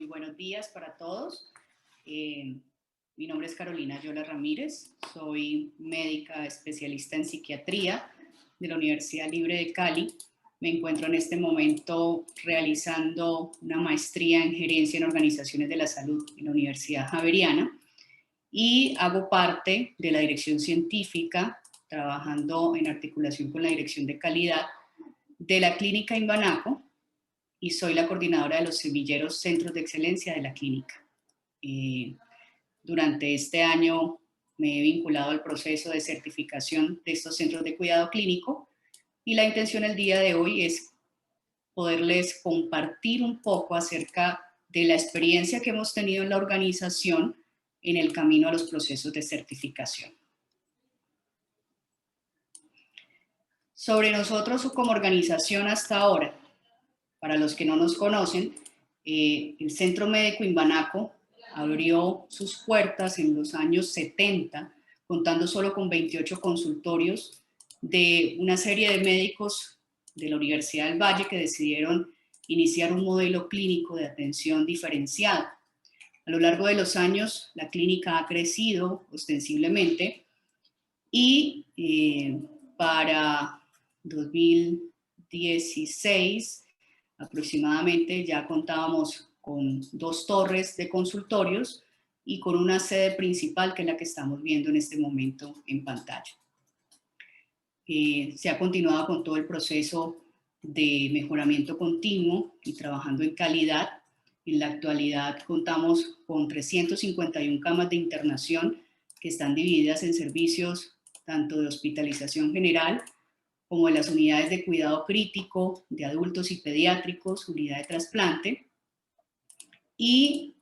Muy buenos días para todos. Mi nombre es Carolina Yola Ramírez, soy médica especialista en psiquiatría de la Universidad Libre de Cali. Me encuentro en este momento realizando una maestría en gerencia en organizaciones de la salud en la Universidad Javeriana y hago parte de la dirección científica, trabajando en articulación con la dirección de calidad de la clínica Imbanaco, y soy la coordinadora de los semilleros Centros de Excelencia de la clínica. Durante este año me he vinculado al proceso de certificación de estos centros de cuidado clínico y la intención el día de hoy es poderles compartir un poco acerca de la experiencia que hemos tenido en la organización en el camino a los procesos de certificación. Sobre nosotros como organización hasta ahora, para los que no nos conocen, el Centro Médico Imbanaco abrió sus puertas en los años 70, contando solo con 28 consultorios de una serie de médicos de la Universidad del Valle que decidieron iniciar un modelo clínico de atención diferenciado. A lo largo de los años, la clínica ha crecido ostensiblemente y para 2016 aproximadamente ya contábamos con 2 torres de consultorios y con una sede principal que es la que estamos viendo en este momento en pantalla. Se ha continuado con todo el proceso de mejoramiento continuo y trabajando en calidad. En la actualidad contamos con 351 camas de internación que están divididas en servicios tanto de hospitalización general como de las unidades de cuidado crítico, de adultos y pediátricos, unidad de trasplante. Y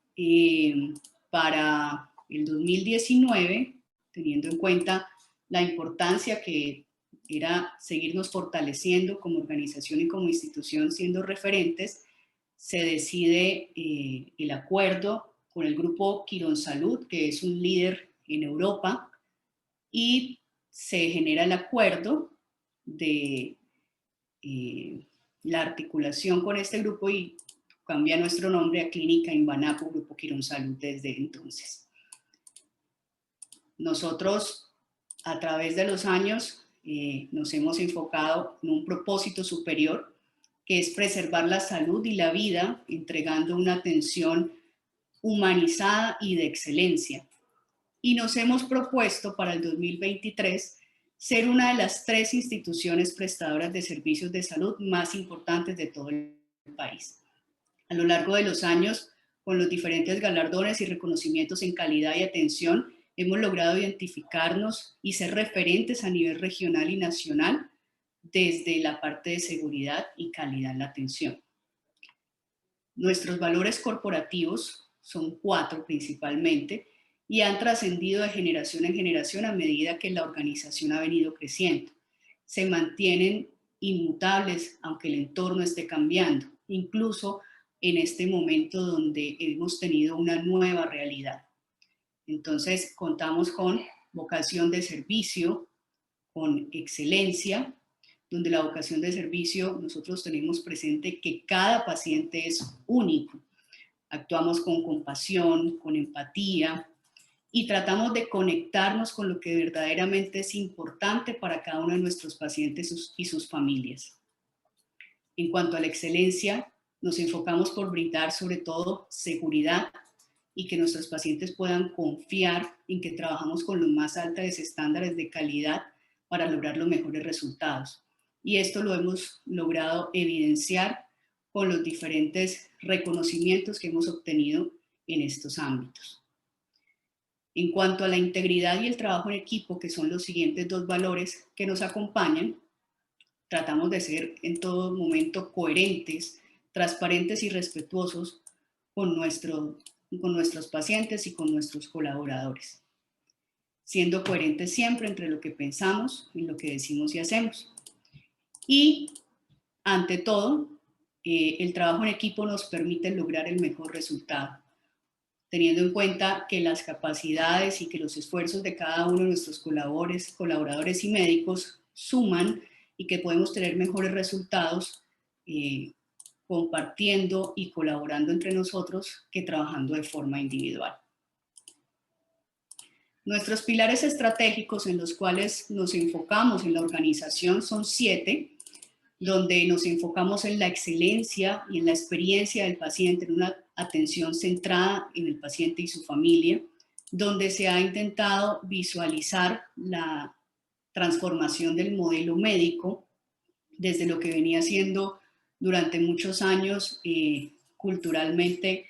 para el 2019, teniendo en cuenta la importancia que era seguirnos fortaleciendo como organización y como institución siendo referentes, se decide el acuerdo con el grupo Quirónsalud, que es un líder en Europa, y se genera el acuerdo de la articulación con este grupo y cambia nuestro nombre a Clínica Imbanaco Grupo Quirónsalud desde entonces. Nosotros, a través de los años, nos hemos enfocado en un propósito superior, que es preservar la salud y la vida, entregando una atención humanizada y de excelencia. Y nos hemos propuesto para el 2023 ser una de las 3 instituciones prestadoras de servicios de salud más importantes de todo el país. A lo largo de los años, con los diferentes galardones y reconocimientos en calidad y atención, hemos logrado identificarnos y ser referentes a nivel regional y nacional desde la parte de seguridad y calidad en la atención. Nuestros valores corporativos son 4 principalmente y han trascendido de generación en generación a medida que la organización ha venido creciendo. Se mantienen inmutables aunque el entorno esté cambiando, incluso en este momento donde hemos tenido una nueva realidad. Entonces, contamos con vocación de servicio, con excelencia, donde la vocación de servicio nosotros tenemos presente que cada paciente es único. Actuamos con compasión, con empatía y tratamos de conectarnos con lo que verdaderamente es importante para cada uno de nuestros pacientes y sus familias. En cuanto a la excelencia, nos enfocamos por brindar sobre todo seguridad y que nuestros pacientes puedan confiar en que trabajamos con los más altos estándares de calidad para lograr los mejores resultados. Y esto lo hemos logrado evidenciar con los diferentes reconocimientos que hemos obtenido en estos ámbitos. En cuanto a la integridad y el trabajo en equipo, que son los siguientes 2 valores que nos acompañan, tratamos de ser en todo momento coherentes, transparentes y respetuosos con nuestros pacientes y con nuestros colaboradores, siendo coherentes siempre entre lo que pensamos y lo que decimos y hacemos. Y, ante todo, el trabajo en equipo nos permite lograr el mejor resultado, teniendo en cuenta que las capacidades y que los esfuerzos de cada uno de nuestros colaboradores y médicos suman y que podemos tener mejores resultados compartiendo y colaborando entre nosotros que trabajando de forma individual. Nuestros pilares estratégicos en los cuales nos enfocamos en la organización son 7, donde nos enfocamos en la excelencia y en la experiencia del paciente, en una atención centrada en el paciente y su familia, donde se ha intentado visualizar la transformación del modelo médico desde lo que venía siendo durante muchos años culturalmente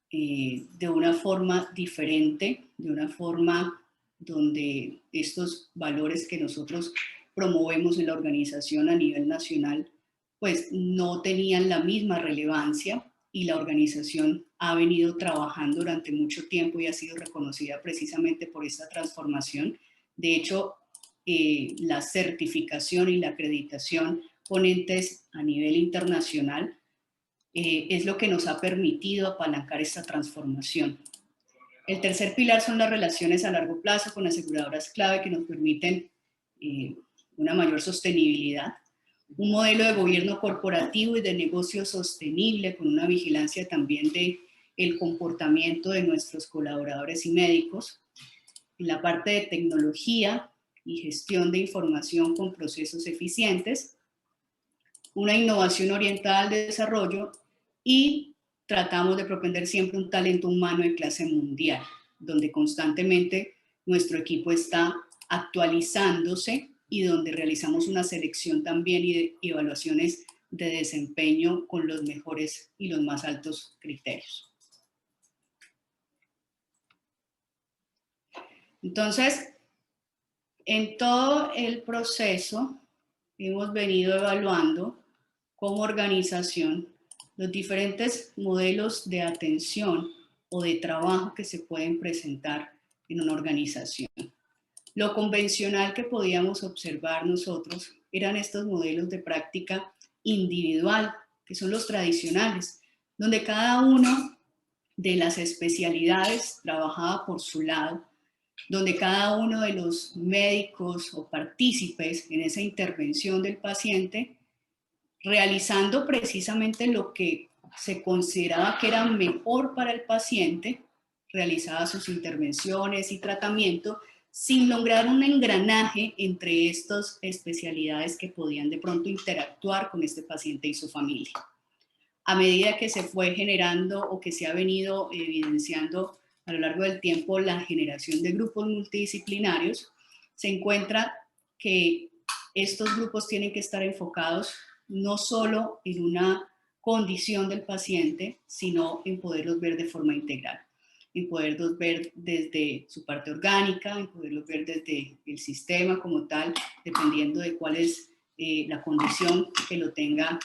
de una forma diferente, de una forma donde estos valores que nosotros promovemos en la organización a nivel nacional, pues no tenían la misma relevancia, y la organización ha venido trabajando durante mucho tiempo y ha sido reconocida precisamente por esta transformación. De hecho, la certificación y la acreditación con entes a nivel internacional es lo que nos ha permitido apalancar esta transformación. El tercer pilar son las relaciones a largo plazo con aseguradoras clave que nos permiten una mayor sostenibilidad, un modelo de gobierno corporativo y de negocio sostenible con una vigilancia también de el comportamiento de nuestros colaboradores y médicos, en la parte de tecnología y gestión de información con procesos eficientes, una innovación orientada al desarrollo y tratamos de propender siempre un talento humano de clase mundial, donde constantemente nuestro equipo está actualizándose y donde realizamos una selección también y de evaluaciones de desempeño con los mejores y los más altos criterios. Entonces, en todo el proceso hemos venido evaluando como organización los diferentes modelos de atención o de trabajo que se pueden presentar en una organización. Lo convencional que podíamos observar nosotros eran estos modelos de práctica individual, que son los tradicionales, donde cada uno de las especialidades trabajaba por su lado, donde cada uno de los médicos o partícipes en esa intervención del paciente, realizando precisamente lo que se consideraba que era mejor para el paciente, realizaba sus intervenciones y tratamiento sin lograr un engranaje entre estas especialidades que podían de pronto interactuar con este paciente y su familia. A medida que se fue generando o que se ha venido evidenciando a lo largo del tiempo la generación de grupos multidisciplinarios, se encuentra que estos grupos tienen que estar enfocados no solo en una condición del paciente, sino en poderlos ver de forma integral, en poderlos ver desde su parte orgánica, en poderlos ver desde el sistema como tal, dependiendo de cuál es la condición que lo tenga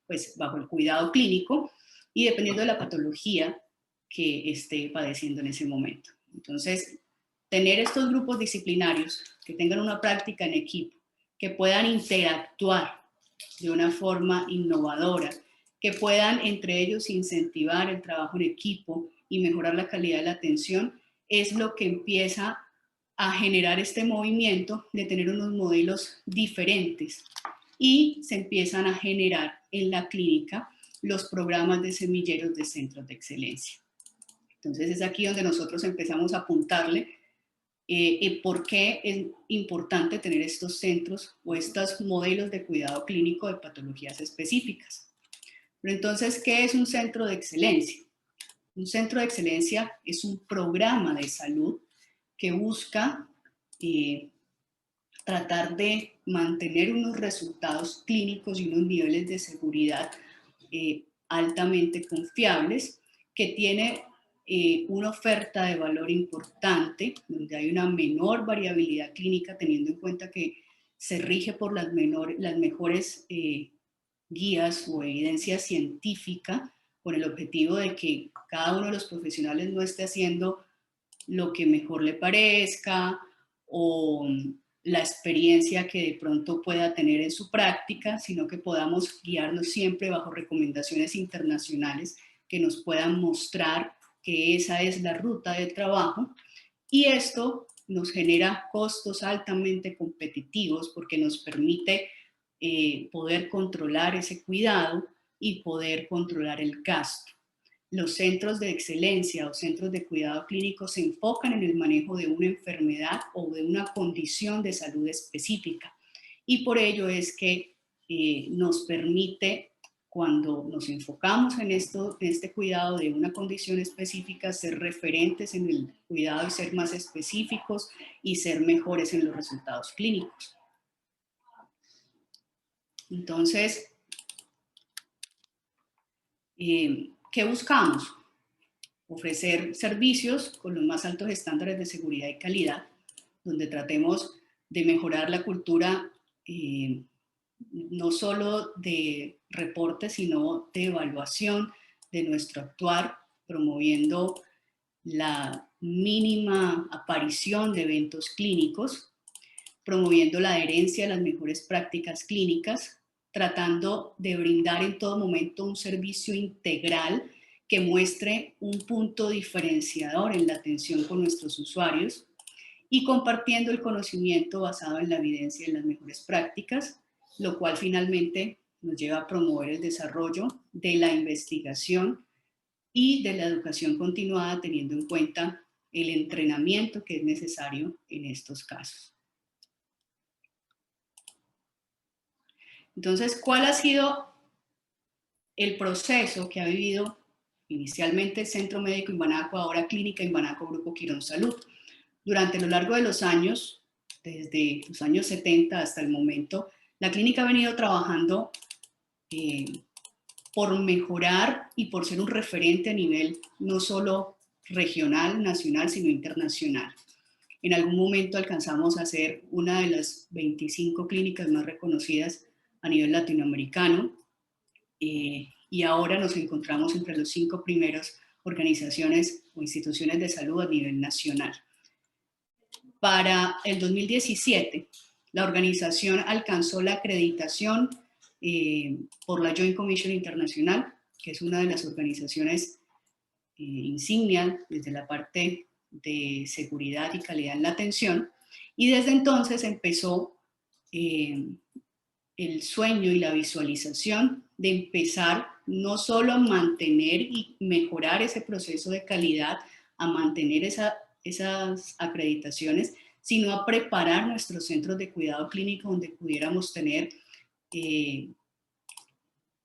pues bajo el cuidado clínico y dependiendo de la patología que esté padeciendo en ese momento. Entonces, tener estos grupos disciplinarios que tengan una práctica en equipo, que puedan interactuar de una forma innovadora, que puedan entre ellos incentivar el trabajo en equipo y mejorar la calidad de la atención, es lo que empieza a generar este movimiento de tener unos modelos diferentes y se empiezan a generar en la clínica los programas de semilleros de centros de excelencia. Entonces es aquí donde nosotros empezamos a apuntarle por qué es importante tener estos centros o estos modelos de cuidado clínico de patologías específicas. Pero entonces, ¿qué es un centro de excelencia? Un centro de excelencia es un programa de salud que busca tratar de mantener unos resultados clínicos y unos niveles de seguridad altamente confiables, que tiene una oferta de valor importante, donde hay una menor variabilidad clínica, teniendo en cuenta que se rige por las mejores guías o evidencia científica, con el objetivo de que cada uno de los profesionales no esté haciendo lo que mejor le parezca o la experiencia que de pronto pueda tener en su práctica, sino que podamos guiarnos siempre bajo recomendaciones internacionales que nos puedan mostrar que esa es la ruta de trabajo, y esto nos genera costos altamente competitivos porque nos permite poder controlar ese cuidado y poder controlar el gasto. Los centros de excelencia o centros de cuidado clínico se enfocan en el manejo de una enfermedad o de una condición de salud específica. Y por ello es que nos permite, cuando nos enfocamos en este cuidado de una condición específica, ser referentes en el cuidado y ser más específicos y ser mejores en los resultados clínicos. Entonces, ¿qué buscamos? Ofrecer servicios con los más altos estándares de seguridad y calidad, donde tratemos de mejorar la cultura no solo de reporte, sino de evaluación de nuestro actuar, promoviendo la mínima aparición de eventos clínicos, promoviendo la adherencia a las mejores prácticas clínicas, tratando de brindar en todo momento un servicio integral que muestre un punto diferenciador en la atención con nuestros usuarios y compartiendo el conocimiento basado en la evidencia y en las mejores prácticas, lo cual finalmente nos lleva a promover el desarrollo de la investigación y de la educación continuada, teniendo en cuenta el entrenamiento que es necesario en estos casos. Entonces, ¿cuál ha sido el proceso que ha vivido inicialmente el Centro Médico Imbanaco, ahora Clínica Imbanaco Grupo Quirón Salud? Durante lo largo de los años, desde los años 70 hasta el momento, la clínica ha venido trabajando por mejorar y por ser un referente a nivel no solo regional, nacional, sino internacional. En algún momento alcanzamos a ser una de las 25 clínicas más reconocidas a nivel latinoamericano y ahora nos encontramos entre los 5 primeros organizaciones o instituciones de salud a nivel nacional. Para el 2017, la organización alcanzó la acreditación por la Joint Commission Internacional, que es una de las organizaciones insignia desde la parte de seguridad y calidad en la atención, y desde entonces empezó el sueño y la visualización de empezar no solo a mantener y mejorar ese proceso de calidad, a mantener esas acreditaciones, sino a preparar nuestros centros de cuidado clínico donde pudiéramos tener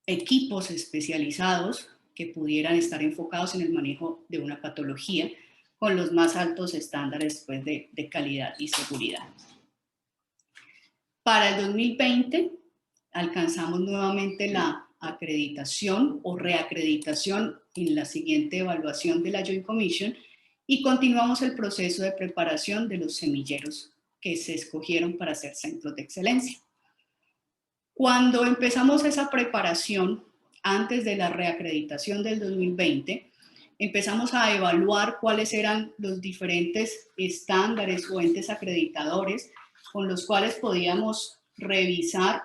equipos especializados que pudieran estar enfocados en el manejo de una patología con los más altos estándares pues, de calidad y seguridad. Para el 2020 alcanzamos nuevamente la acreditación o reacreditación en la siguiente evaluación de la Joint Commission y continuamos el proceso de preparación de los semilleros que se escogieron para ser centros de excelencia. Cuando empezamos esa preparación, antes de la reacreditación del 2020, empezamos a evaluar cuáles eran los diferentes estándares o entes acreditadores con los cuales podíamos revisar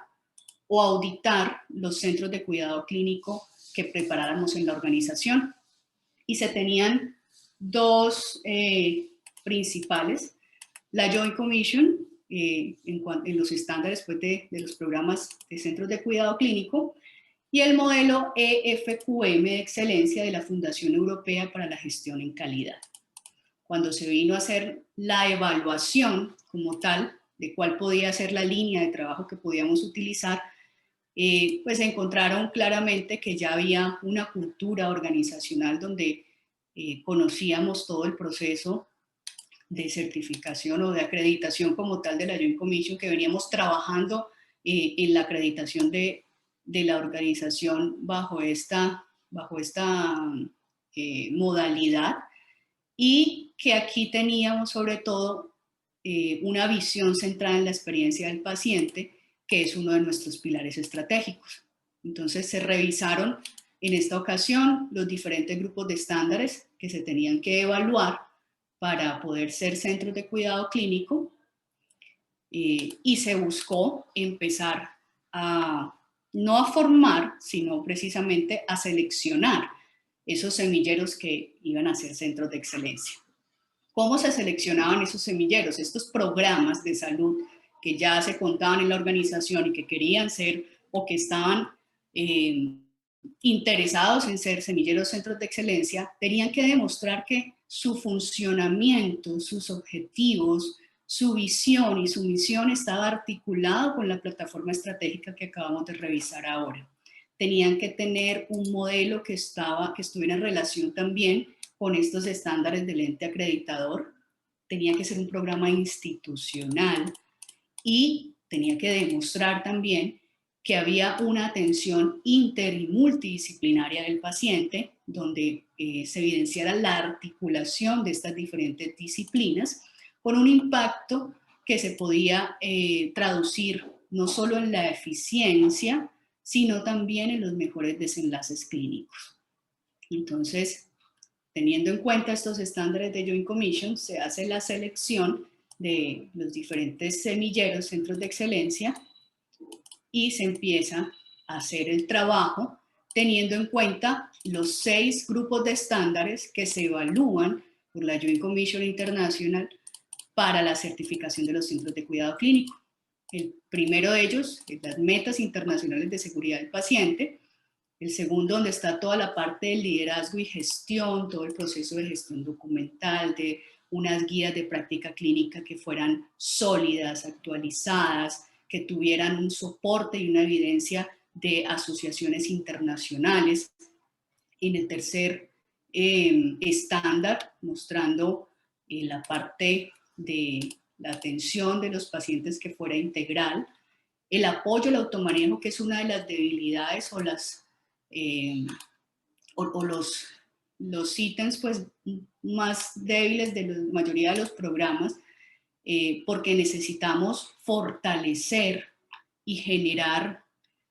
o auditar los centros de cuidado clínico que preparáramos en la organización. Y se tenían dos principales, la Joint Commission, en los estándares pues, de los programas de centros de cuidado clínico, y el modelo EFQM de excelencia de la Fundación Europea para la Gestión en Calidad. Cuando se vino a hacer la evaluación como tal, de cuál podía ser la línea de trabajo que podíamos utilizar, pues encontraron claramente que ya había una cultura organizacional donde conocíamos todo el proceso de certificación o de acreditación como tal de la Joint Commission, que veníamos trabajando en la acreditación de la organización bajo esta modalidad, y que aquí teníamos sobre todo una visión centrada en la experiencia del paciente, que es uno de nuestros pilares estratégicos. Entonces se revisaron en esta ocasión los diferentes grupos de estándares que se tenían que evaluar para poder ser centros de cuidado clínico y se buscó empezar no a formar, sino precisamente a seleccionar esos semilleros que iban a ser centros de excelencia. ¿Cómo se seleccionaban esos semilleros? Estos programas de salud que ya se contaban en la organización y que querían ser o que estaban interesados en ser semilleros centros de excelencia, tenían que demostrar que su funcionamiento, sus objetivos, su visión y su misión estaba articulado con la plataforma estratégica que acabamos de revisar ahora. Tenían que tener un modelo que estuviera en relación también con estos estándares del ente acreditador. Tenía que ser un programa institucional y tenía que demostrar también que había una atención inter y multidisciplinaria del paciente, donde se evidenciara la articulación de estas diferentes disciplinas con un impacto que se podía traducir no solo en la eficiencia, sino también en los mejores desenlaces clínicos. Entonces, teniendo en cuenta estos estándares de Joint Commission, se hace la selección de los diferentes semilleros, centros de excelencia, y se empieza a hacer el trabajo teniendo en cuenta los 6 grupos de estándares que se evalúan por la Joint Commission International para la certificación de los centros de cuidado clínico. El primero de ellos es las metas internacionales de seguridad del paciente. El segundo, donde está toda la parte del liderazgo y gestión, todo el proceso de gestión documental, de unas guías de práctica clínica que fueran sólidas, actualizadas, que tuvieran un soporte y una evidencia de asociaciones internacionales. En el tercer estándar, mostrando la parte de la atención de los pacientes que fuera integral, el apoyo al automanejo, que es una de las debilidades o los ítems pues, más débiles de la mayoría de los programas, porque necesitamos fortalecer y generar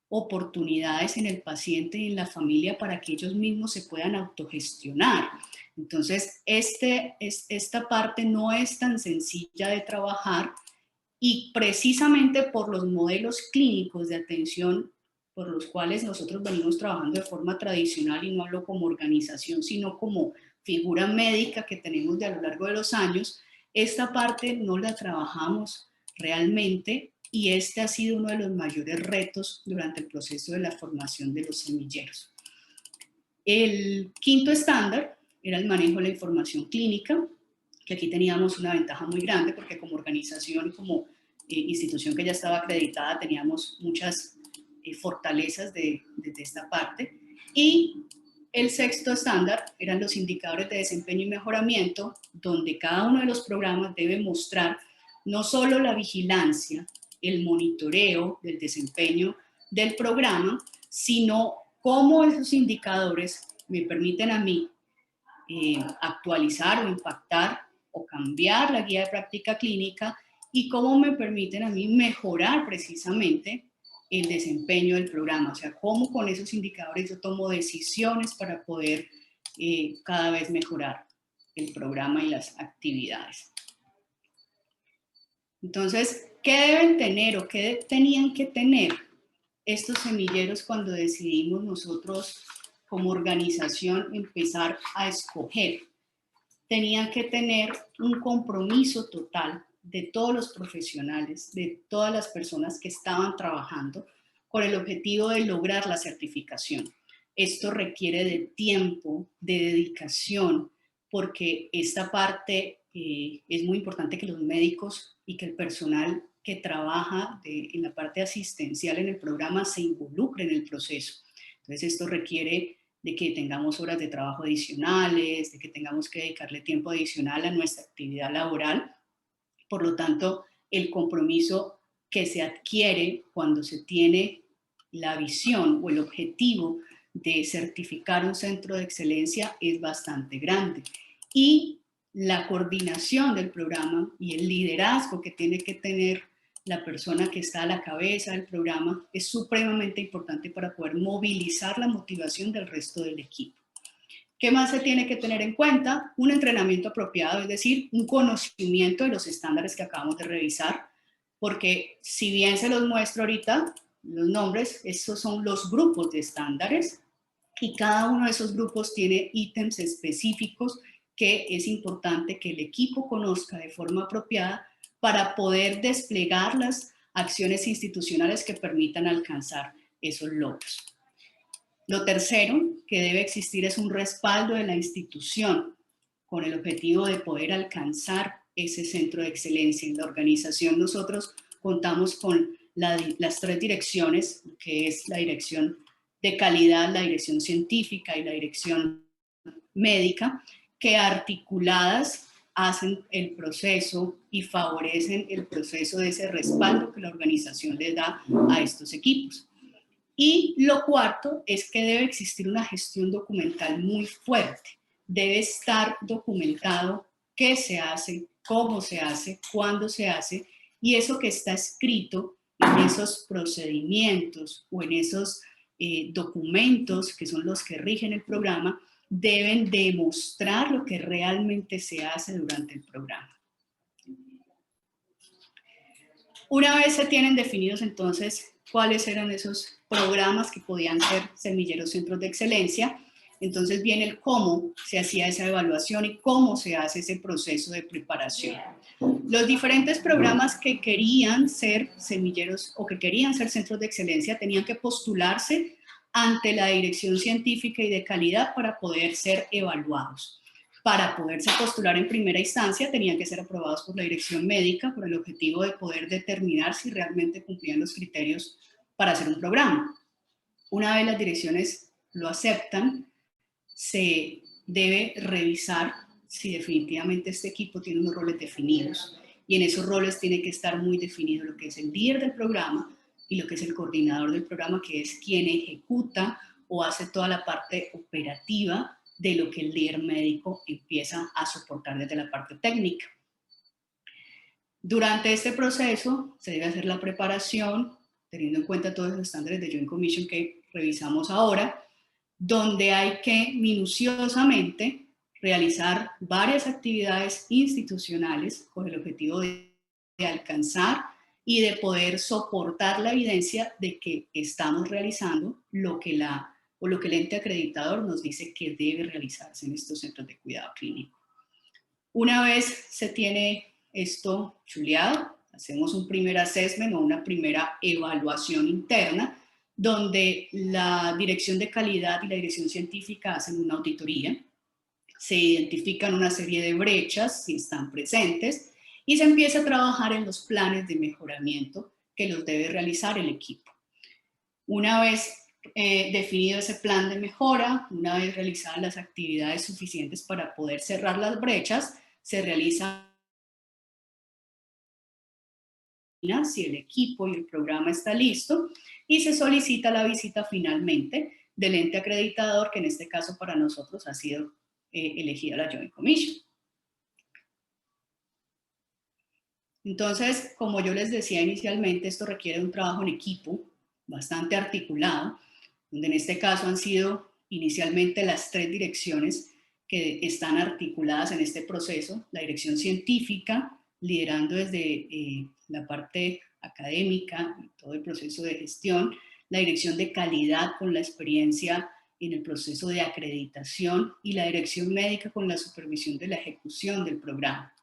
oportunidades en el paciente y en la familia para que ellos mismos se puedan autogestionar. Entonces, esta parte no es tan sencilla de trabajar y precisamente por los modelos clínicos de atención por los cuales nosotros venimos trabajando de forma tradicional, y no hablo como organización, sino como figura médica que tenemos de a lo largo de los años, esta parte no la trabajamos realmente y este ha sido uno de los mayores retos durante el proceso de la formación de los semilleros. El quinto estándar era el manejo de la información clínica, que aquí teníamos una ventaja muy grande porque como organización y como institución que ya estaba acreditada teníamos muchas fortalezas desde esta parte. Y el sexto estándar eran los indicadores de desempeño y mejoramiento, donde cada uno de los programas debe mostrar no solo la vigilancia, el monitoreo del desempeño del programa, sino cómo esos indicadores me permiten a mí actualizar o impactar o cambiar la guía de práctica clínica y cómo me permiten a mí mejorar precisamente el desempeño del programa, o sea, cómo con esos indicadores yo tomo decisiones para poder cada vez mejorar el programa y las actividades. Entonces, ¿qué deben tener o qué tenían que tener estos semilleros cuando decidimos nosotros como organización empezar a escoger? Tenían que tener un compromiso total de todos los profesionales, de todas las personas que estaban trabajando con el objetivo de lograr la certificación. Esto requiere de tiempo, de dedicación, porque esta parte es muy importante que los médicos y que el personal que trabaja en la parte asistencial en el programa se involucre en el proceso. Entonces esto requiere de que tengamos horas de trabajo adicionales, de que tengamos que dedicarle tiempo adicional a nuestra actividad laboral. Por lo tanto, el compromiso que se adquiere cuando se tiene la visión o el objetivo de certificar un centro de excelencia es bastante grande. Y la coordinación del programa y el liderazgo que tiene que tener la persona que está a la cabeza del programa es supremamente importante para poder movilizar la motivación del resto del equipo. ¿Qué más se tiene que tener en cuenta? Un entrenamiento apropiado, es decir, un conocimiento de los estándares que acabamos de revisar, porque si bien se los muestro ahorita, los nombres, estos son los grupos de estándares y cada uno de esos grupos tiene ítems específicos que es importante que el equipo conozca de forma apropiada para poder desplegar las acciones institucionales que permitan alcanzar esos logros. Lo tercero que debe existir es un respaldo de la institución con el objetivo de poder alcanzar ese centro de excelencia. En la organización nosotros contamos con las 3 direcciones, que es la dirección de calidad, la dirección científica y la dirección médica, que articuladas hacen el proceso y favorecen el proceso de ese respaldo que la organización le da a estos equipos. Y lo cuarto es que debe existir una gestión documental muy fuerte. Debe estar documentado qué se hace, cómo se hace, cuándo se hace, y eso que está escrito en esos procedimientos o en esos documentos que son los que rigen el programa, deben demostrar lo que realmente se hace durante el programa. Una vez se tienen definidos entonces cuáles eran esos programas que podían ser semilleros centros de excelencia, entonces viene el cómo se hacía esa evaluación y cómo se hace ese proceso de preparación. Los diferentes programas que querían ser semilleros o que querían ser centros de excelencia tenían que postularse ante la dirección científica y de calidad para poder ser evaluados. Para poderse postular en primera instancia tenían que ser aprobados por la dirección médica por el objetivo de poder determinar si realmente cumplían los criterios para hacer un programa. Una vez las direcciones lo aceptan, se debe revisar si definitivamente este equipo tiene unos roles definidos. Y en esos roles tiene que estar muy definido lo que es el líder del programa y lo que es el coordinador del programa, que es quien ejecuta o hace toda la parte operativa de lo que el líder médico empieza a soportar desde la parte técnica. Durante este proceso se debe hacer la preparación, teniendo en cuenta todos los estándares de Joint Commission que revisamos ahora, donde hay que minuciosamente realizar varias actividades institucionales con el objetivo de alcanzar y de poder soportar la evidencia de que estamos realizando lo que el ente acreditador nos dice que debe realizarse en estos centros de cuidado clínico. Una vez se tiene esto chuleado, hacemos un primer assessment o una primera evaluación interna, donde la dirección de calidad y la dirección científica hacen una auditoría, se identifican una serie de brechas si están presentes y se empieza a trabajar en los planes de mejoramiento que los debe realizar el equipo. Una vez definido ese plan de mejora, una vez realizadas las actividades suficientes para poder cerrar las brechas, se realiza si el equipo y el programa está listo y se solicita la visita finalmente del ente acreditador, que en este caso para nosotros ha sido elegida la Joint Commission. Entonces, como yo les decía inicialmente, esto requiere un trabajo en equipo bastante articulado, donde en este caso han sido inicialmente las 3 direcciones que están articuladas en este proceso: la dirección científica, liderando desde la parte académica y todo el proceso de gestión, la dirección de calidad con la experiencia en el proceso de acreditación y la dirección médica con la supervisión de la ejecución del programa.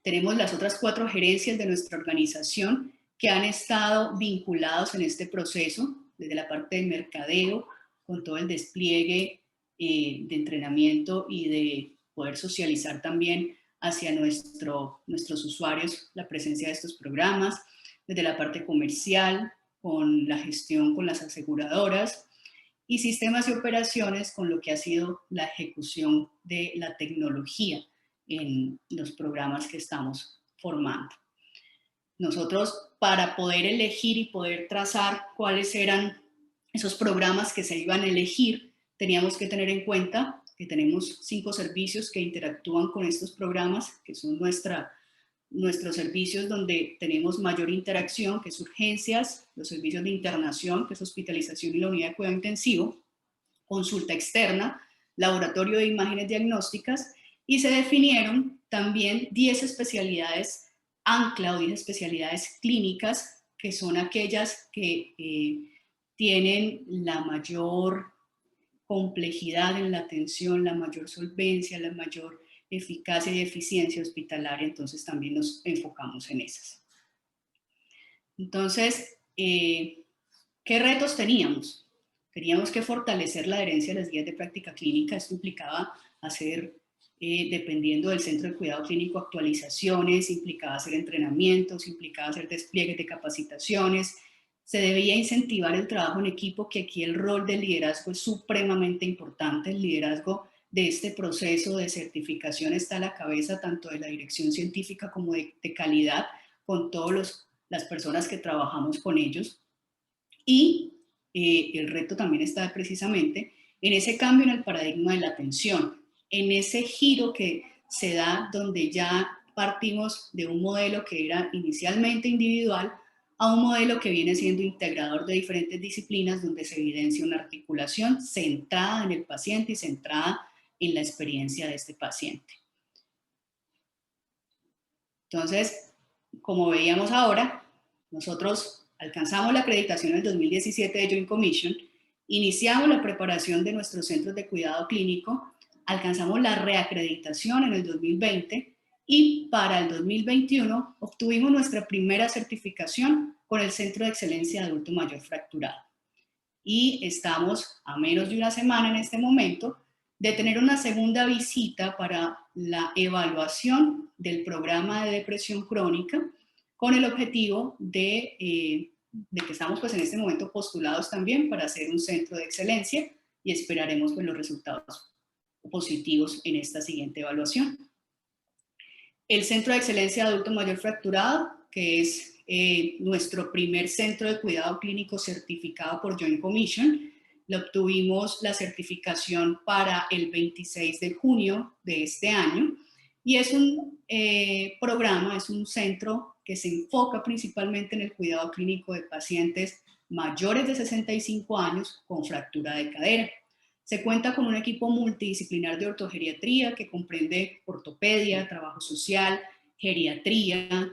Tenemos las otras 4 gerencias de nuestra organización que han estado vinculados en este proceso, desde la parte de mercadeo, con todo el despliegue de entrenamiento y de poder socializar también hacia nuestros usuarios la presencia de estos programas, desde la parte comercial, con la gestión con las aseguradoras, y sistemas y operaciones con lo que ha sido la ejecución de la tecnología en los programas que estamos formando. Nosotros, para poder elegir y poder trazar cuáles eran esos programas que se iban a elegir, teníamos que tener en cuenta que tenemos 5 servicios que interactúan con estos programas, que son nuestros servicios donde tenemos mayor interacción, que es urgencias, los servicios de internación, que es hospitalización y la unidad de cuidado intensivo, consulta externa, laboratorio de imágenes diagnósticas, y se definieron también 10 especialidades ancla o 10 especialidades clínicas, que son aquellas que tienen la mayor complejidad en la atención, la mayor solvencia, la mayor eficacia y eficiencia hospitalaria, entonces también nos enfocamos en esas. Entonces, ¿qué retos teníamos? Teníamos que fortalecer la adherencia a las guías de práctica clínica. Esto implicaba hacer, dependiendo del centro de cuidado clínico, actualizaciones, implicaba hacer entrenamientos, implicaba hacer despliegues de capacitaciones. Se debía incentivar el trabajo en equipo, que aquí el rol del liderazgo es supremamente importante. El liderazgo de este proceso de certificación está a la cabeza tanto de la dirección científica como de calidad, con todas las personas que trabajamos con ellos. Y el reto también está precisamente en ese cambio en el paradigma de la atención, en ese giro que se da donde ya partimos de un modelo que era inicialmente individual a un modelo que viene siendo integrador de diferentes disciplinas, donde se evidencia una articulación centrada en el paciente y centrada en la experiencia de este paciente. Entonces, como veíamos ahora, nosotros alcanzamos la acreditación en el 2017 de Joint Commission, iniciamos la preparación de nuestros centros de cuidado clínico, alcanzamos la reacreditación en el 2020 y para el 2021 obtuvimos nuestra primera certificación con el Centro de Excelencia de Adulto Mayor Fracturado. Y estamos a menos de una semana en este momento de tener una segunda visita para la evaluación del programa de depresión crónica, con el objetivo de que estamos pues en este momento postulados también para hacer un centro de excelencia, y esperaremos pues los resultados positivos en esta siguiente evaluación. El Centro de Excelencia de Adulto Mayor Fracturado, que es nuestro primer centro de cuidado clínico certificado por Joint Commission, le obtuvimos la certificación para el 26 de junio de este año, y es un programa, es un centro que se enfoca principalmente en el cuidado clínico de pacientes mayores de 65 años con fractura de cadera. Se cuenta con un equipo multidisciplinar de ortogeriatría que comprende ortopedia, trabajo social, geriatría,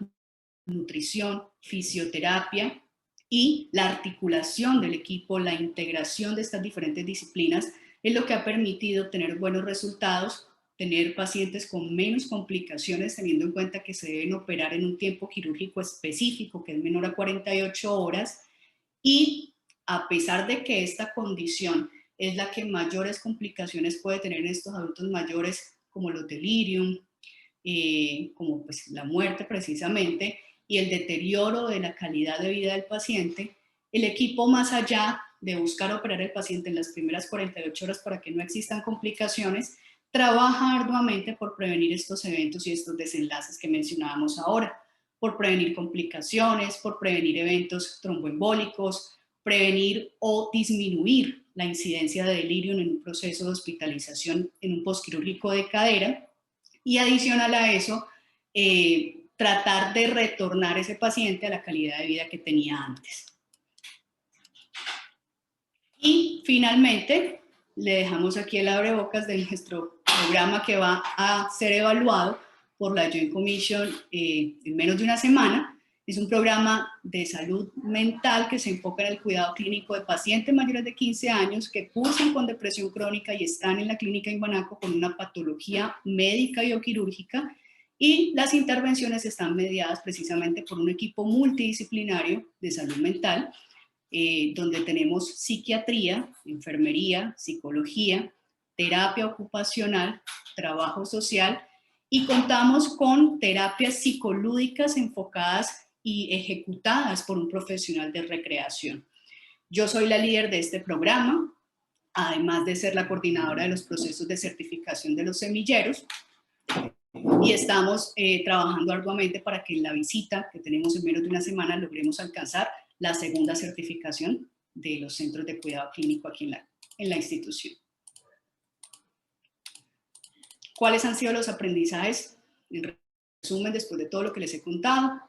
nutrición, fisioterapia, y la articulación del equipo, la integración de estas diferentes disciplinas es lo que ha permitido obtener buenos resultados, tener pacientes con menos complicaciones, teniendo en cuenta que se deben operar en un tiempo quirúrgico específico que es menor a 48 horas, y a pesar de que esta condición es la que mayores complicaciones puede tener en estos adultos mayores, como los delirium, como pues la muerte precisamente, y el deterioro de la calidad de vida del paciente, el equipo, más allá de buscar operar al paciente en las primeras 48 horas para que no existan complicaciones, trabaja arduamente por prevenir estos eventos y estos desenlaces que mencionábamos ahora, por prevenir complicaciones, por prevenir eventos tromboembólicos, prevenir o disminuir la incidencia de delirium en un proceso de hospitalización en un postquirúrgico de cadera, y adicional a eso, tratar de retornar ese paciente a la calidad de vida que tenía antes. Y finalmente, le dejamos aquí el abrebocas de nuestro programa que va a ser evaluado por la Joint Commission en menos de una semana. Es un programa de salud mental que se enfoca en el cuidado clínico de pacientes mayores de 15 años que cursan con depresión crónica y están en la clínica Imbanaco con una patología médica y o quirúrgica, y las intervenciones están mediadas precisamente por un equipo multidisciplinario de salud mental, donde tenemos psiquiatría, enfermería, psicología, terapia ocupacional, trabajo social, y contamos con terapias psicolúdicas enfocadas y ejecutadas por un profesional de recreación. Yo soy la líder de este programa, además de ser la coordinadora de los procesos de certificación de los semilleros, y estamos trabajando arduamente para que en la visita que tenemos en menos de una semana logremos alcanzar la segunda certificación de los centros de cuidado clínico aquí en la institución. ¿Cuáles han sido los aprendizajes? En resumen, después de todo lo que les he contado,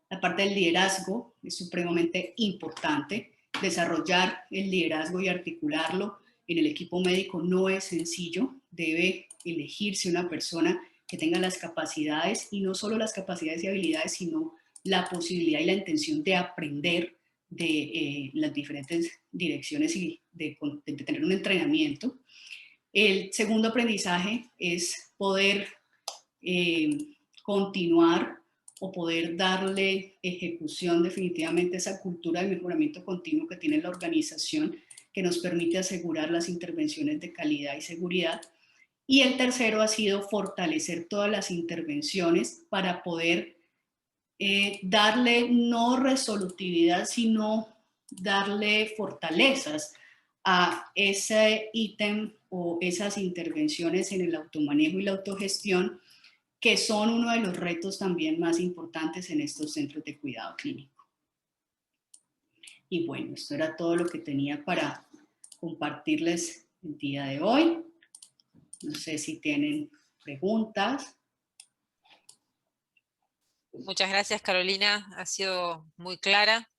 la parte del liderazgo es supremamente importante. Desarrollar el liderazgo y articularlo en el equipo médico no es sencillo. Debe elegirse una persona que tenga las capacidades, y no solo las capacidades y habilidades, sino la posibilidad y la intención de aprender de las diferentes direcciones y de tener un entrenamiento. El segundo aprendizaje es poder continuar o poder darle ejecución definitivamente a esa cultura de mejoramiento continuo que tiene la organización, que nos permite asegurar las intervenciones de calidad y seguridad. Y el tercero ha sido fortalecer todas las intervenciones para poder darle no resolutividad, sino darle fortalezas a ese ítem o esas intervenciones en el automanejo y la autogestión, que son uno de los retos también más importantes en estos centros de cuidado clínico. Y bueno, esto era todo lo que tenía para compartirles el día de hoy. No sé si tienen preguntas. Muchas gracias, Carolina. Ha sido muy clara.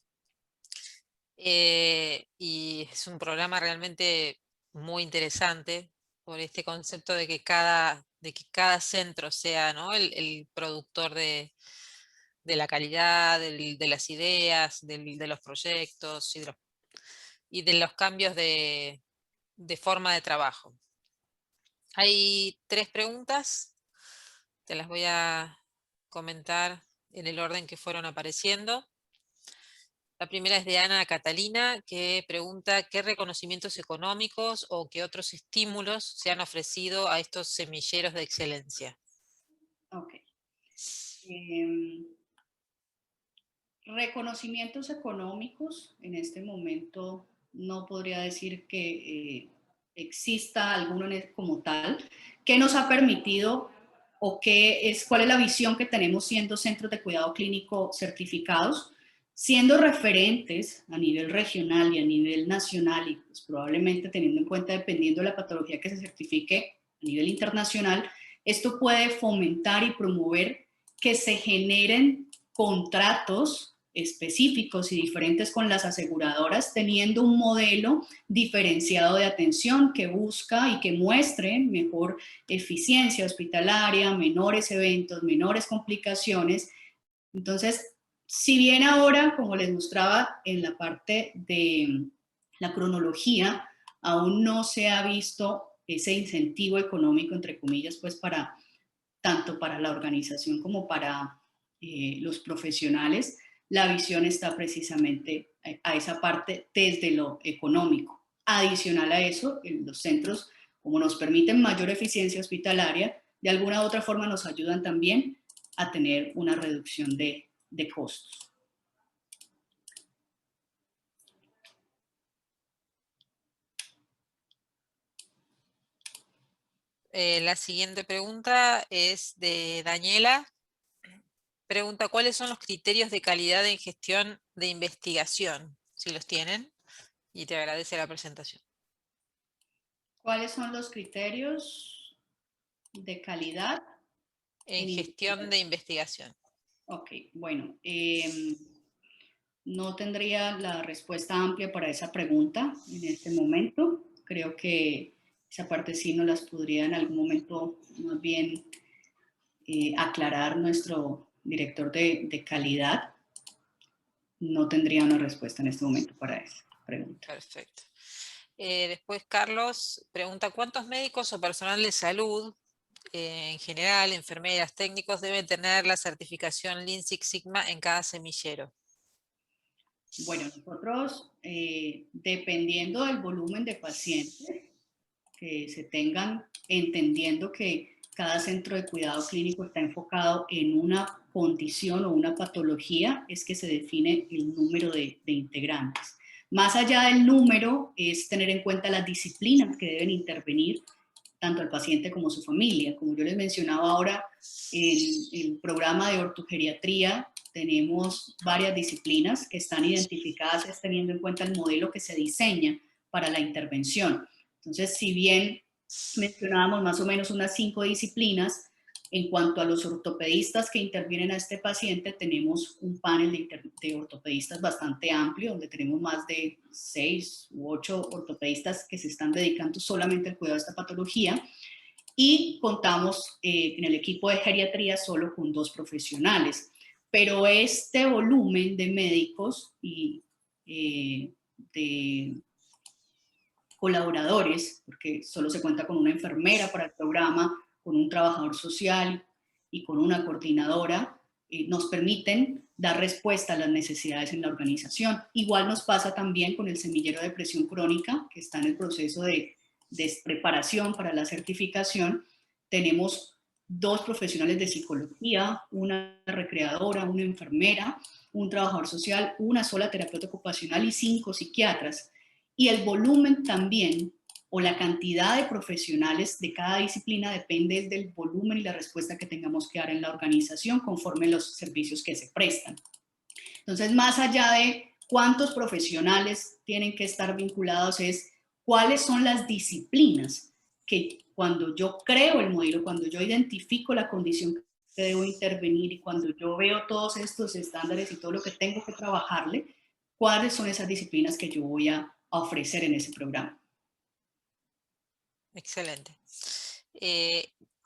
Y es un programa realmente muy interesante por este concepto de que cada centro sea, ¿no?, el productor de la calidad, de las ideas, de los proyectos y de los cambios de forma de trabajo. Hay 3 preguntas, te las voy a comentar en el orden que fueron apareciendo. La primera es de Ana Catalina, que pregunta qué reconocimientos económicos o qué otros estímulos se han ofrecido a estos semilleros de excelencia. Ok. Reconocimientos económicos, en este momento no podría decir que exista alguno como tal, que nos ha permitido o cuál es la visión que tenemos siendo centros de cuidado clínico certificados, siendo referentes a nivel regional y a nivel nacional, y pues probablemente teniendo en cuenta, dependiendo de la patología que se certifique a nivel internacional, esto puede fomentar y promover que se generen contratos específicos y diferentes con las aseguradoras, teniendo un modelo diferenciado de atención que busca y que muestre mejor eficiencia hospitalaria, menores eventos, menores complicaciones. Entonces, si bien ahora, como les mostraba en la parte de la cronología, aún no se ha visto ese incentivo económico, entre comillas, pues tanto para la organización como para los profesionales, la visión está precisamente a esa parte desde lo económico. Adicional a eso, los centros, como nos permiten mayor eficiencia hospitalaria, de alguna u otra forma nos ayudan también a tener una reducción de costos. La siguiente pregunta es de Daniela. Pregunta, ¿cuáles son los criterios de calidad en gestión de investigación? Si los tienen, y te agradece la presentación. ¿Cuáles son los criterios de calidad en gestión de investigación? Ok, bueno, no tendría la respuesta amplia para esa pregunta en este momento. Creo que esa parte sí nos las podría en algún momento más bien aclarar nuestro director de calidad. No tendría una respuesta en este momento para esa pregunta. Perfecto. Después Carlos pregunta, ¿cuántos médicos o personal de salud, en general, enfermeras, técnicos, deben tener la certificación Lean Six Sigma en cada semillero? Bueno, nosotros, dependiendo del volumen de pacientes que se tengan, entendiendo que cada centro de cuidado clínico está enfocado en una condición o una patología, es que se define el número de integrantes. Más allá del número, es tener en cuenta las disciplinas que deben intervenir tanto el paciente como su familia. Como yo les mencionaba ahora, en el programa de ortogeriatría tenemos varias disciplinas que están identificadas teniendo en cuenta el modelo que se diseña para la intervención. Entonces, si bien mencionábamos más o menos unas 5 disciplinas, en cuanto a los ortopedistas que intervienen a este paciente, tenemos un panel de ortopedistas bastante amplio, donde tenemos más de 6 u 8 ortopedistas que se están dedicando solamente al cuidado de esta patología, y contamos en el equipo de geriatría solo con 2 profesionales. Pero este volumen de médicos y de colaboradores, porque solo se cuenta con una enfermera para el programa, con un trabajador social y con una coordinadora nos permiten dar respuesta a las necesidades en la organización. Igual nos pasa también con el semillero de depresión crónica, que está en el proceso de preparación para la certificación. Tenemos 2 profesionales de psicología, una recreadora, una enfermera, un trabajador social, una sola terapeuta ocupacional y 5 psiquiatras. Y el volumen también, o la cantidad de profesionales de cada disciplina, depende del volumen y la respuesta que tengamos que dar en la organización conforme los servicios que se prestan. Entonces, más allá de cuántos profesionales tienen que estar vinculados, es cuáles son las disciplinas que cuando yo creo el modelo, cuando yo identifico la condición que debo intervenir y cuando yo veo todos estos estándares y todo lo que tengo que trabajarle, cuáles son esas disciplinas que yo voy a ofrecer en ese programa. Excelente.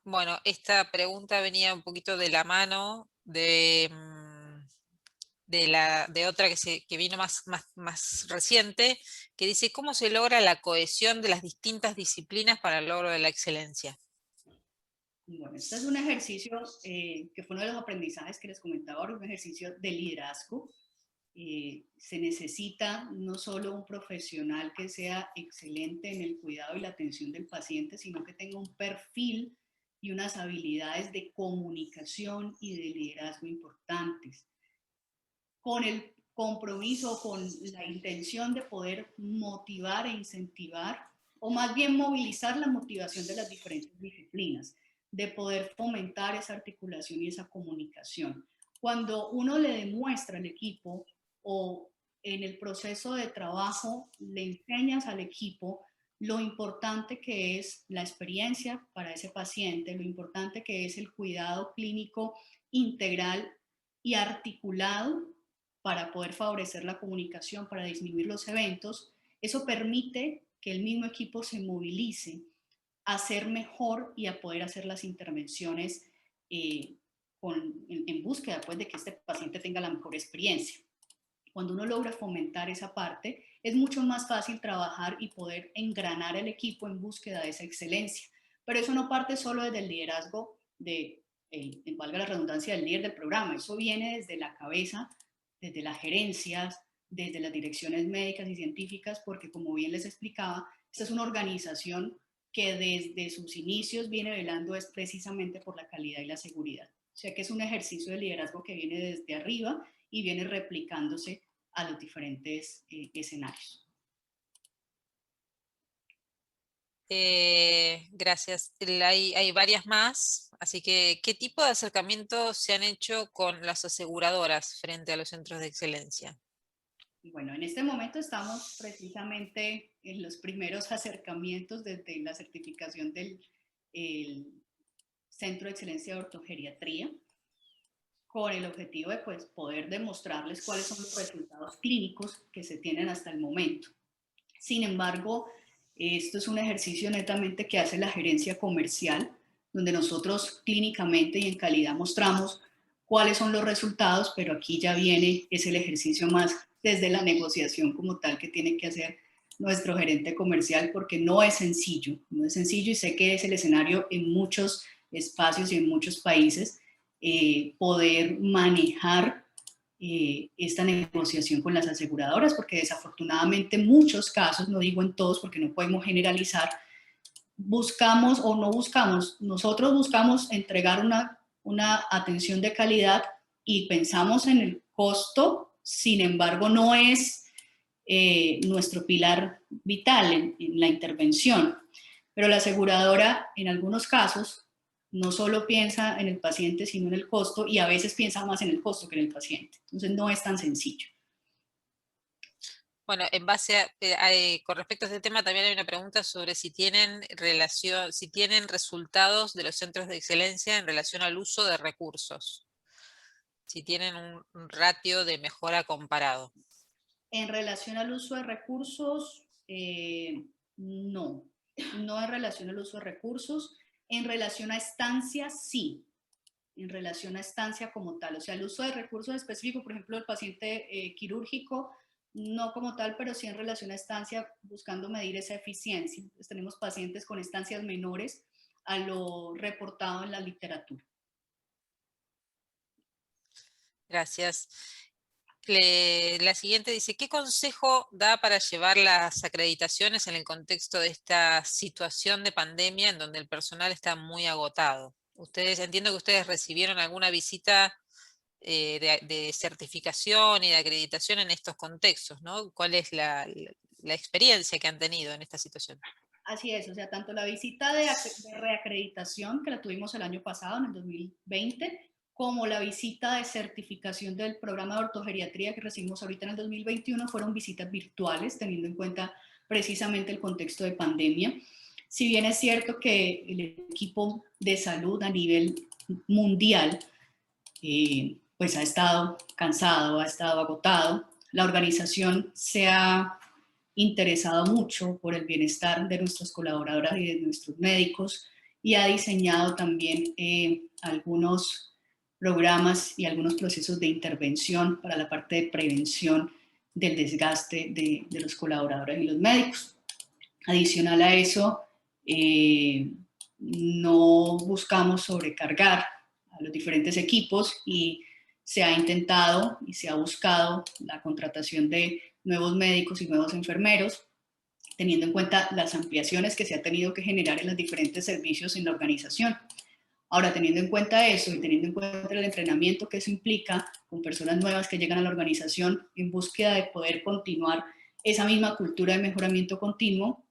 Bueno, esta pregunta venía un poquito de la mano de otra que vino más reciente, que dice, ¿cómo se logra la cohesión de las distintas disciplinas para el logro de la excelencia? Bueno, este es un ejercicio que fue uno de los aprendizajes que les comentaba ahora, un ejercicio de liderazgo. Se necesita no solo un profesional que sea excelente en el cuidado y la atención del paciente, sino que tenga un perfil y unas habilidades de comunicación y de liderazgo importantes, con el compromiso, con la intención de poder motivar e incentivar, o más bien movilizar la motivación de las diferentes disciplinas, de poder fomentar esa articulación y esa comunicación. Cuando uno le demuestra al equipo o en el proceso de trabajo le enseñas al equipo lo importante que es la experiencia para ese paciente, lo importante que es el cuidado clínico integral y articulado para poder favorecer la comunicación, para disminuir los eventos, eso permite que el mismo equipo se movilice a hacer mejor y a poder hacer las intervenciones en búsqueda pues, de que este paciente tenga la mejor experiencia. Cuando uno logra fomentar esa parte, es mucho más fácil trabajar y poder engranar el equipo en búsqueda de esa excelencia. Pero eso no parte solo desde el liderazgo valga la redundancia, del líder del programa. Eso viene desde la cabeza, desde las gerencias, desde las direcciones médicas y científicas, porque como bien les explicaba, esta es una organización que desde sus inicios viene velando es precisamente por la calidad y la seguridad. O sea que es un ejercicio de liderazgo que viene desde arriba y viene replicándose a los diferentes escenarios. Gracias. Hay varias más, así que ¿qué tipo de acercamientos se han hecho con las aseguradoras frente a los centros de excelencia? Bueno, en este momento estamos precisamente en los primeros acercamientos desde la certificación del Centro de Excelencia de Ortogeriatría, con el objetivo de pues, poder demostrarles cuáles son los resultados clínicos que se tienen hasta el momento. Sin embargo, esto es un ejercicio netamente que hace la gerencia comercial, donde nosotros clínicamente y en calidad mostramos cuáles son los resultados, pero aquí ya viene, es el ejercicio más desde la negociación como tal que tiene que hacer nuestro gerente comercial, porque no es sencillo, no es sencillo y sé que es el escenario en muchos espacios y en muchos países, poder manejar esta negociación con las aseguradoras, porque desafortunadamente en muchos casos, no digo en todos porque no podemos generalizar, buscamos o no buscamos, nosotros buscamos entregar una atención de calidad y pensamos en el costo, sin embargo no es nuestro pilar vital en la intervención. Pero la aseguradora en algunos casos no solo piensa en el paciente, sino en el costo y a veces piensa más en el costo que en el paciente. Entonces no es tan sencillo. Bueno, en base con respecto a este tema también hay una pregunta sobre si tienen si tienen resultados de los centros de excelencia en relación al uso de recursos, si tienen un ratio de mejora comparado. En relación al uso de recursos, no. No en relación al uso de recursos. En relación a estancias, sí. En relación a estancia como tal. O sea, el uso de recursos específicos, por ejemplo, el paciente quirúrgico, no como tal, pero sí en relación a estancia, buscando medir esa eficiencia. Entonces, tenemos pacientes con estancias menores a lo reportado en la literatura. Gracias. La siguiente dice, ¿qué consejo da para llevar las acreditaciones en el contexto de esta situación de pandemia en donde el personal está muy agotado? Entiendo que ustedes recibieron alguna visita de certificación y de acreditación en estos contextos, ¿no? ¿Cuál es la experiencia que han tenido en esta situación? Así es, o sea, tanto la visita de reacreditación que la tuvimos el año pasado, en el 2020, como la visita de certificación del programa de ortogeriatría que recibimos ahorita en el 2021 fueron visitas virtuales, teniendo en cuenta precisamente el contexto de pandemia. Si bien es cierto que el equipo de salud a nivel mundial pues ha estado cansado, ha estado agotado, la organización se ha interesado mucho por el bienestar de nuestras colaboradoras y de nuestros médicos y ha diseñado también algunos programas y algunos procesos de intervención para la parte de prevención del desgaste de los colaboradores y los médicos. Adicional a eso, no buscamos sobrecargar a los diferentes equipos y se ha intentado y se ha buscado la contratación de nuevos médicos y nuevos enfermeros, teniendo en cuenta las ampliaciones que se ha tenido que generar en los diferentes servicios en la organización. Ahora, teniendo en cuenta eso y teniendo en cuenta el entrenamiento que eso implica con personas nuevas que llegan a la organización en búsqueda de poder continuar esa misma cultura de mejoramiento continuo,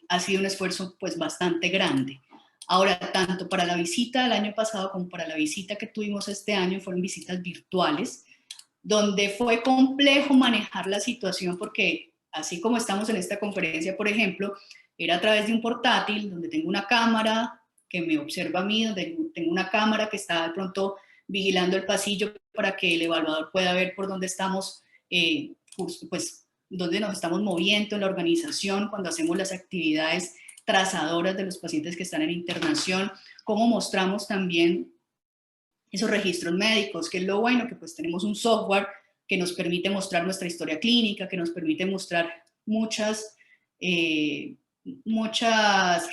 ha sido un esfuerzo pues bastante grande. Ahora, tanto para la visita del año pasado como para la visita que tuvimos este año, fueron visitas virtuales, donde fue complejo manejar la situación porque así como estamos en esta conferencia, por ejemplo, era a través de un portátil donde tengo una cámara que me observa a mí, donde tengo una cámara que está de pronto vigilando el pasillo para que el evaluador pueda ver por dónde estamos, pues, dónde nos estamos moviendo en la organización cuando hacemos las actividades trazadoras de los pacientes que están en internación, cómo mostramos también esos registros médicos, que es lo bueno, que pues tenemos un software que nos permite mostrar nuestra historia clínica, que nos permite mostrar muchos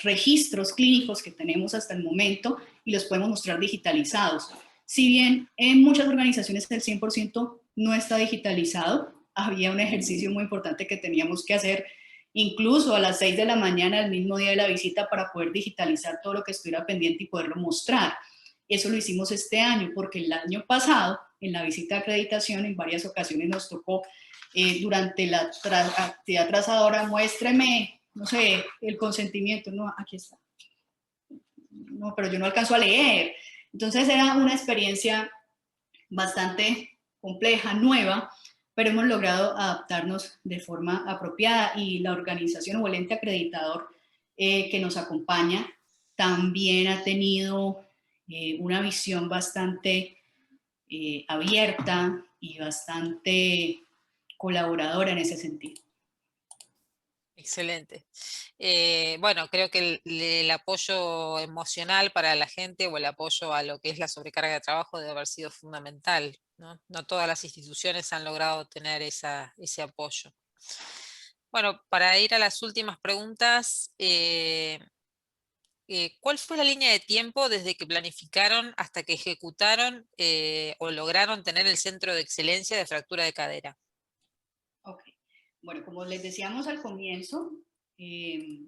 registros clínicos que tenemos hasta el momento y los podemos mostrar digitalizados. Si bien en muchas organizaciones el 100% no está digitalizado, había un ejercicio muy importante que teníamos que hacer incluso a las 6 de la mañana del mismo día de la visita para poder digitalizar todo lo que estuviera pendiente y poderlo mostrar. Eso lo hicimos este año porque el año pasado, en la visita de acreditación, en varias ocasiones nos tocó durante la actividad trazadora, muéstreme, no sé, el consentimiento. No, aquí está. No, pero yo no alcanzo a leer. Entonces era una experiencia bastante compleja, nueva, pero hemos logrado adaptarnos de forma apropiada y la organización o el ente acreditador que nos acompaña también ha tenido una visión bastante abierta y bastante colaboradora en ese sentido. Excelente. Bueno, creo que el apoyo emocional para la gente o el apoyo a lo que es la sobrecarga de trabajo debe haber sido fundamental, ¿no? No todas las instituciones han logrado tener ese apoyo. Bueno, para ir a las últimas preguntas, ¿cuál fue la línea de tiempo desde que planificaron hasta que ejecutaron o lograron tener el centro de excelencia de fractura de cadera? Ok, bueno, como les decíamos al comienzo, eh,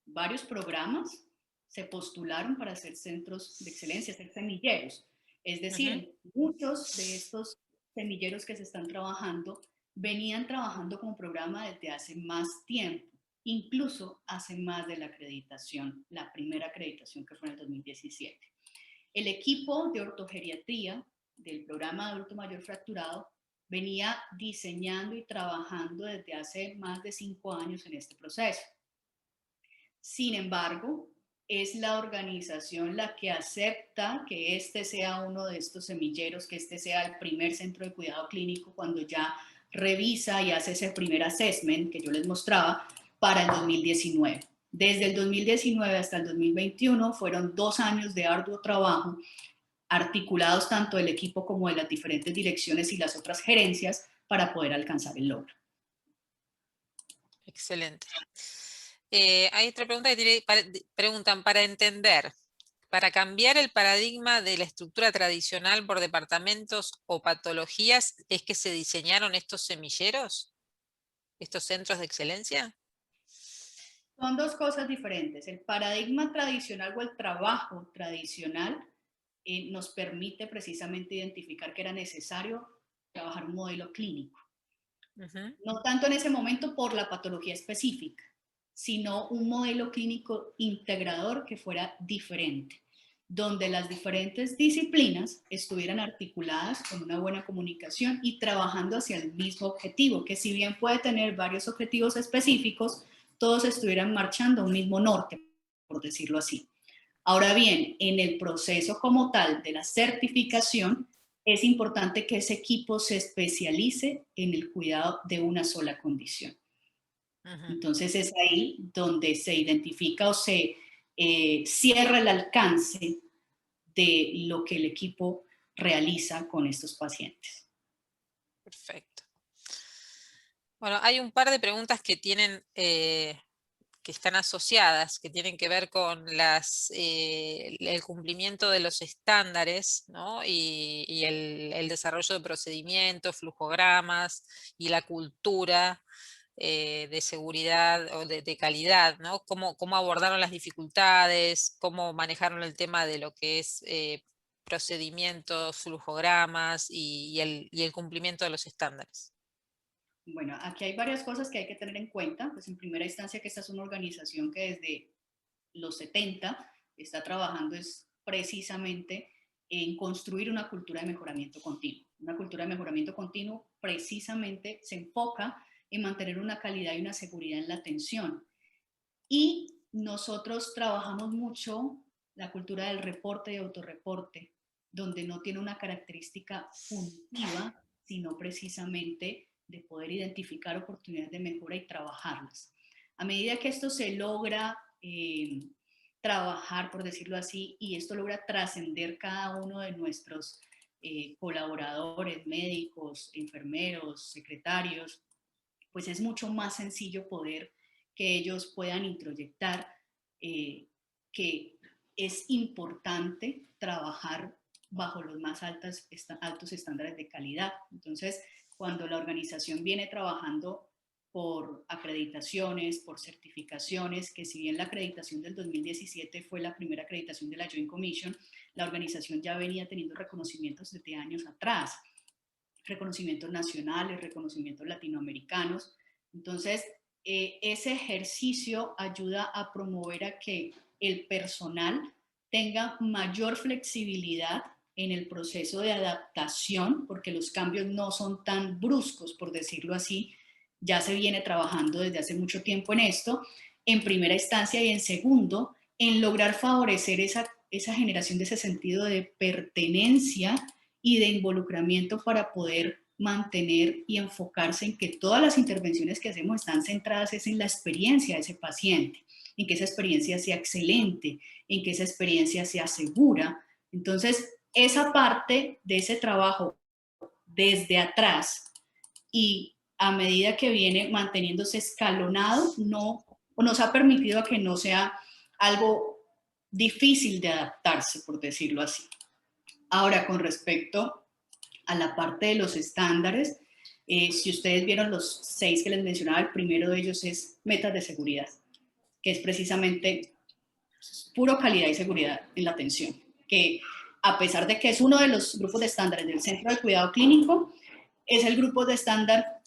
varios programas se postularon para ser centros de excelencia, ser semilleros. Es Ujú. decir, muchos de estos semilleros que se están trabajando venían trabajando como programa desde hace más tiempo, incluso hace más de la acreditación, la primera acreditación que fue en el 2017. El equipo de ortogeriatría del programa de adulto mayor fracturado venía diseñando y trabajando desde hace más de 5 años en este proceso. Sin embargo, es la organización la que acepta que este sea uno de estos semilleros, que este sea el primer centro de cuidado clínico cuando ya revisa y hace ese primer assessment que yo les mostraba para el 2019. Desde el 2019 hasta el 2021 fueron 2 años de arduo trabajo articulados tanto del equipo como de las diferentes direcciones y las otras gerencias para poder alcanzar el logro. Excelente. Hay otra pregunta que preguntan para para cambiar el paradigma de la estructura tradicional por departamentos o patologías, ¿es que se diseñaron estos semilleros, estos centros de excelencia? Son dos cosas diferentes. El paradigma tradicional o el trabajo tradicional nos permite precisamente identificar que era necesario trabajar un modelo clínico. No tanto en ese momento por la patología específica, sino un modelo clínico integrador que fuera diferente, donde las diferentes disciplinas estuvieran articuladas con una buena comunicación y trabajando hacia el mismo objetivo, que si bien puede tener varios objetivos específicos, todos estuvieran marchando a un mismo norte, por decirlo así. Ahora bien, en el proceso como tal de la certificación, es importante que ese equipo se especialice en el cuidado de una sola condición. Entonces es ahí donde se identifica o se cierra el alcance de lo que el equipo realiza con estos pacientes. Perfecto. Bueno, hay un par de preguntas que tienen, que están asociadas, que tienen que ver con el cumplimiento de los estándares, ¿no? y el desarrollo de procedimientos, flujogramas y la cultura de seguridad o de calidad, ¿no? Cómo abordaron las dificultades, cómo manejaron el tema de lo que es procedimientos, flujogramas y el cumplimiento de los estándares. Bueno, aquí hay varias cosas que hay que tener en cuenta. Pues en primera instancia que esta es una organización que desde los 70 está trabajando es precisamente en construir una cultura de mejoramiento continuo. Una cultura de mejoramiento continuo precisamente se enfoca en mantener una calidad y una seguridad en la atención. Y nosotros trabajamos mucho la cultura del reporte y autorreporte, donde no tiene una característica punitiva, sino precisamente de poder identificar oportunidades de mejora y trabajarlas. A medida que esto se logra trabajar, por decirlo así, y esto logra trascender cada uno de nuestros colaboradores, médicos, enfermeros, secretarios, pues es mucho más sencillo poder que ellos puedan introyectar que es importante trabajar bajo los más altos estándares de calidad. Entonces, cuando la organización viene trabajando por acreditaciones, por certificaciones, que si bien la acreditación del 2017 fue la primera acreditación de la Joint Commission, la organización ya venía teniendo reconocimientos desde años atrás, reconocimientos nacionales, reconocimientos latinoamericanos. Entonces, ese ejercicio ayuda a promover a que el personal tenga mayor flexibilidad en el proceso de adaptación, porque los cambios no son tan bruscos, por decirlo así. Ya se viene trabajando desde hace mucho tiempo en esto, en primera instancia, y en segundo, en lograr favorecer esa generación de ese sentido de pertenencia y de involucramiento para poder mantener y enfocarse en que todas las intervenciones que hacemos están centradas en la experiencia de ese paciente, en que esa experiencia sea excelente, en que esa experiencia sea segura. Entonces, esa parte de ese trabajo desde atrás y a medida que viene manteniéndose escalonado, nos ha permitido a que no sea algo difícil de adaptarse, por decirlo así. Ahora, con respecto a la parte de los estándares, si ustedes vieron los 6 que les mencionaba, el primero de ellos es metas de seguridad, que es precisamente puro calidad y seguridad en la atención, que a pesar de que es uno de los grupos de estándares del Centro de Cuidado Clínico, es el grupo de estándar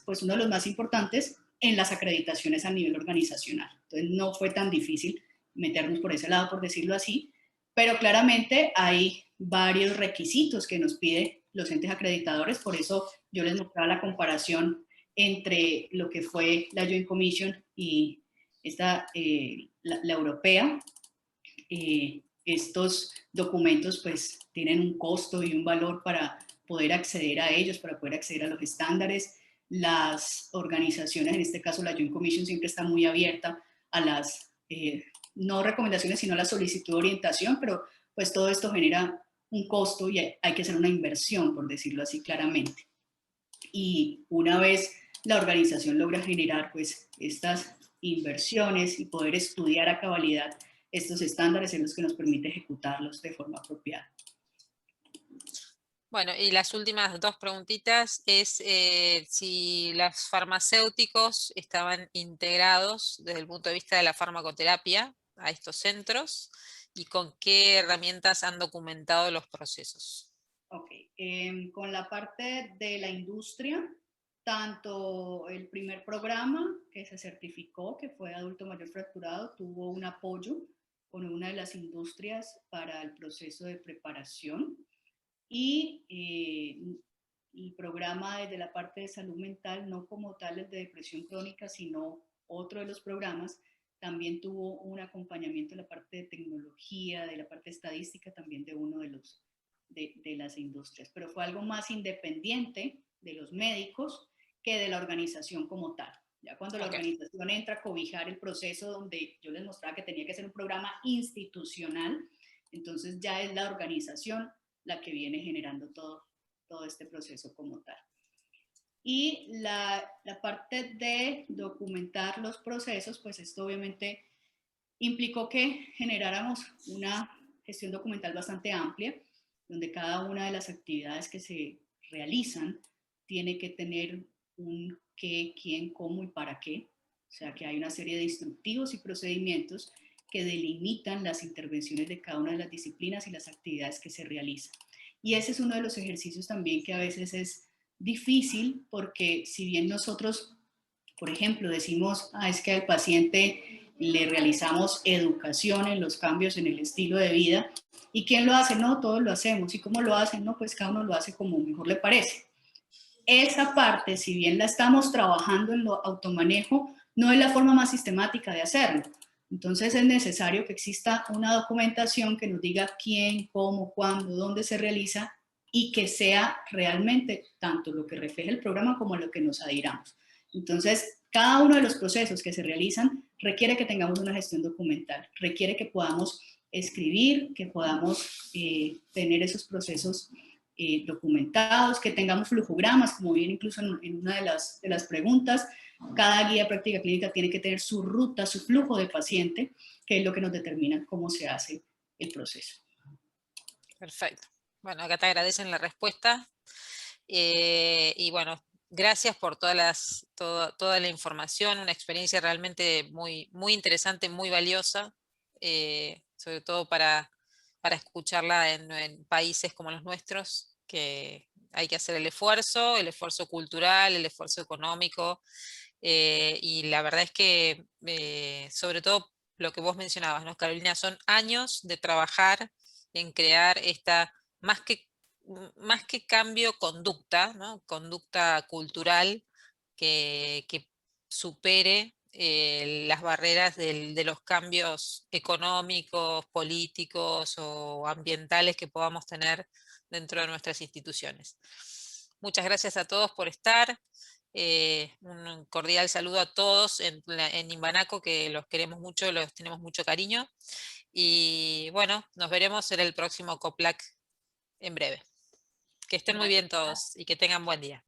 pues uno de los más importantes en las acreditaciones a nivel organizacional. Entonces no fue tan difícil meternos por ese lado, por decirlo así, pero claramente hay varios requisitos que nos pide los entes acreditadores, por eso yo les mostraba la comparación entre lo que fue la Joint Commission y la europea. Estos documentos pues tienen un costo y un valor para poder acceder a ellos, para poder acceder a los estándares. Las organizaciones, en este caso la Joint Commission, siempre está muy abierta a las, no recomendaciones, sino a la solicitud de orientación, pero pues todo esto genera un costo y hay que hacer una inversión, por decirlo así claramente. Y una vez la organización logra generar pues estas inversiones y poder estudiar a cabalidad estos estándares en los que nos permite ejecutarlos de forma apropiada. Bueno, y las últimas dos preguntitas es si los farmacéuticos estaban integrados desde el punto de vista de la farmacoterapia a estos centros y con qué herramientas han documentado los procesos. Ok, con la parte de la industria, tanto el primer programa que se certificó, que fue adulto mayor fracturado, tuvo un apoyo con una de las industrias para el proceso de preparación y el programa desde la parte de salud mental, no como tal el de depresión crónica, sino otro de los programas, también tuvo un acompañamiento de la parte de tecnología, de la parte estadística, también de uno de los de las industrias, pero fue algo más independiente de los médicos que de la organización como tal. Ya cuando la organización entra a cobijar el proceso donde yo les mostraba que tenía que ser un programa institucional, entonces ya es la organización la que viene generando todo este proceso como tal. Y la parte de documentar los procesos, pues esto obviamente implicó que generáramos una gestión documental bastante amplia, donde cada una de las actividades que se realizan tiene que tener un qué, quién, cómo y para qué. O sea que hay una serie de instructivos y procedimientos que delimitan las intervenciones de cada una de las disciplinas y las actividades que se realizan. Y ese es uno de los ejercicios también que a veces es difícil porque si bien nosotros, por ejemplo, decimos, es que al paciente le realizamos educación en los cambios en el estilo de vida. ¿Y quién lo hace? No, todos lo hacemos. ¿Y cómo lo hacen? No, pues cada uno lo hace como mejor le parece. Esa parte, si bien la estamos trabajando en lo automanejo, no es la forma más sistemática de hacerlo. Entonces es necesario que exista una documentación que nos diga quién, cómo, cuándo, dónde se realiza y que sea realmente tanto lo que refleja el programa como lo que nos adhiramos. Entonces, cada uno de los procesos que se realizan requiere que tengamos una gestión documental, requiere que podamos escribir, que podamos tener esos procesos documentados, que tengamos flujogramas, como viene incluso en una de las preguntas. Cada guía de práctica clínica tiene que tener su ruta, su flujo de paciente, que es lo que nos determina cómo se hace el proceso. Perfecto. Bueno, acá te agradecen la respuesta. Y bueno, gracias por toda la información, una experiencia realmente muy, muy interesante, muy valiosa, sobre todo para escucharla en países como los nuestros, que hay que hacer el esfuerzo cultural, el esfuerzo económico, y la verdad es que, sobre todo lo que vos mencionabas, ¿no, Carolina? Son años de trabajar en crear esta, más que cambio, conducta, ¿no? Conducta cultural que supere las barreras de los cambios económicos, políticos o ambientales que podamos tener dentro de nuestras instituciones. Muchas gracias a todos por estar. Un cordial saludo a todos en Imbanaco, que los queremos mucho, los tenemos mucho cariño. Y bueno, nos veremos en el próximo COPLAC en breve. Que estén muy bien todos y que tengan buen día.